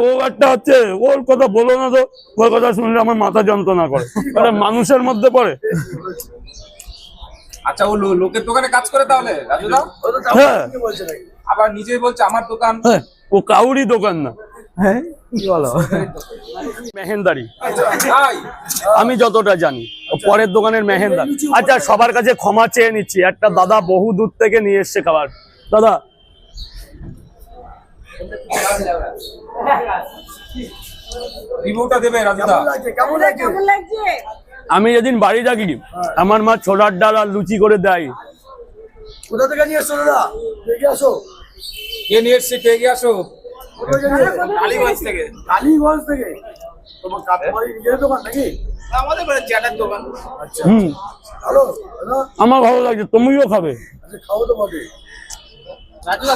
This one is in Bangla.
ও একটা হচ্ছে, ওর কথা বলো না তো, ওর কথা শুনলে আমার মাথা যন্ত্রণা করে। মানুষের মধ্যে পড়ে। আচ্ছা, ও লোকের দোকানে কাজ করে তাহলে রাজুদা? হ্যাঁ, আবার নিজেই বলছে আমার দোকান। হ্যাঁ, ও কাউরি দোকান না। হ্যাঁ, কি বলো? মেহেন্দারি তাই? আমি যতটা জানি ও পরের দোকানের মেহেন্দার। আচ্ছা, সবার কাছে ক্ষমা চেয়ে নিচ্ছি, একটা দাদা বহু দূর থেকে নিয়ে এসছে খাবার। দাদা, রিভিউটা দেবে রাজুদা? কেমন লাগছে? আমি যেদিন বাড়ি থাকি আমার মা ছোলার ডাল আর লুচি করে দেয়। কোথা থেকে নিয়ে এসছো দাদা? দেখে আসো। কে নিয়ে এসছে? কে গিয়ে আসো? কালীগঞ্জ থেকে। কালীগঞ্জ থেকে? তোমার কাঠমারি নিজের দোকান নাকি? আমাদের চ্যাটার দোকান। আচ্ছা, হুম, ভালো দাদা। আমার ভালো লাগছে, তুমিও খাবে। আচ্ছা, খাও তো বটে। রাজুদা